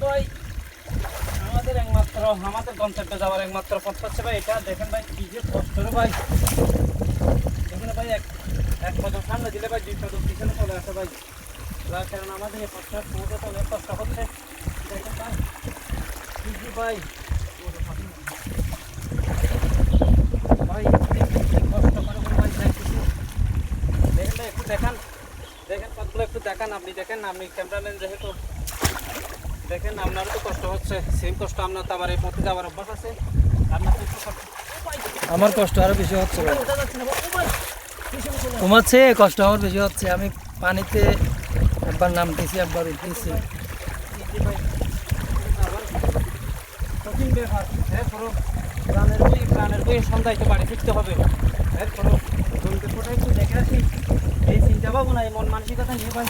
ভাই আমাদের গন্তব্যে যাওয়ার একমাত্র পথ হচ্ছে ভাই এটা। দেখেন ভাই কি যে কষ্ট রে ভাই। দেখেন ভাই এক কদম সামনে দিলে ভাই 2 কদম পিছনে চলে আসে ভাই। যার কারণে আমাদের এই পথটা পৌঁছাতে অনেক কষ্ট হচ্ছে। দেখেন ভাই কি যে ভাই ভাই কষ্ট করে ভাই যাইতেছি। দেখেন ভাই একটু দেখেন পথগুলো একটু দেখান। আপনি দেখেন, আপনি ক্যামেরাম্যান যেহেতু দেখেন আপনারও তো কষ্ট হচ্ছে, সেম কষ্ট আপনার তো আবার এই পথে যাওয়ার অভ্যাস আছে, আপনার তো একটু কষ্ট। আমার কষ্ট আরো বেশি হচ্ছে ভাই, তোমার চেয়ে কষ্ট আমার বেশি হচ্ছে। আমি পানিতে একবার নামতেছি একবার উঠতেছি। কঠিন ব্যাপার। এরপরও প্রাণের বই সন্ধ্যায় তো বাড়ি ফিরতে হবে। এরপরও জমিতে ফোটা একটু দেখে আসি, এই চিন্তা ভাবনা এই মন মানসিকতা নিয়ে ভাই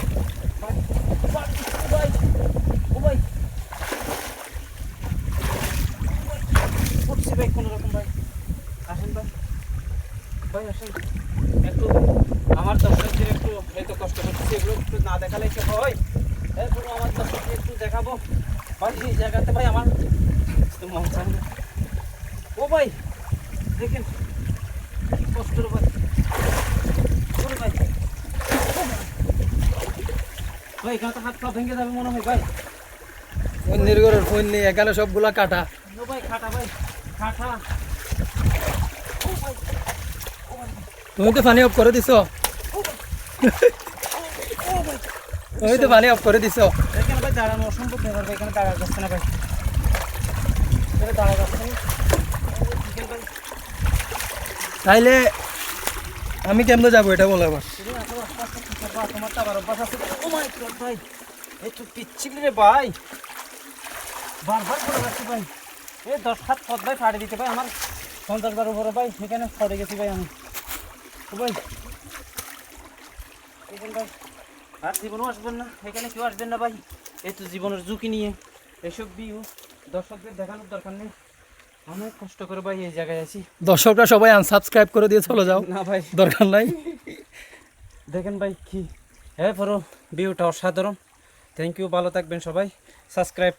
উঠছি ভাই কোনো রকম ভাই। আসেন ভাই আসেন একটু আমার দর্শকদের একটু এই তো কষ্ট করতেছি, এগুলো একটু না দেখালে কি হয়। এরপরও আমার দর্শকদের একটু দেখাবো ভাই এই জায়গাতে ভাই আমার মন চায় না। ও ভাই দেখেন কি কষ্ট রে ভাই। ওরে ভাই ভাই এখানে তো হাত পা ভেঙে যাবে মনে হয় ভাই। অন্যের ঘরের ফোন নিয়ে এখানে সবগুলা কাটা। ও ভাই খাটা ভাই খাটা। তুমি তো পানি অফ করে দিছ, তুমি তো পানি অফ করে দিছ। এখানে ভাই দাঁড়ানো অসম্ভব ব্যাপার ভাই, এখানে দাঁড়া যাচ্ছে না ভাই, এখানে দাঁড়া যাচ্ছে না। তাইলে আমি কেমনে যাবো এটা বলো আবার। তোমার তো আবার অভ্যাস আছে। ও মাই গড ভাই এই তো পিচ্ছিলি রে ভাই, বারবার করে যাচ্ছি ভাই। এই 10 হাত পথ ভাই ফাড়ে দিতে ভাই আমার 50 বার উপরে ভাই, সেখানে পড়ে গেছি ভাই আমি। ও ভাই এখানে ভাই আর জীবনও আসবেন না, এখানে কেউ আসবেন না ভাই। এই তো জীবনের ঝুঁকি নিয়ে এসব ভিউ দর্শকদের দেখানোর দরকার নেই। অনেক কষ্ট করে ভাই এই জায়গায় আছি। দর্শকরা সবাই আনসাবস্ক্রাইব করে দিয়ে চলে যাও, না ভাই দরকার নাই। দেখেন ভাই কি হ্যাঁ পুরো ভিউটা অসাধারণ। থ্যাংক ইউ, ভালো থাকবেন সবাই, সাবস্ক্রাইব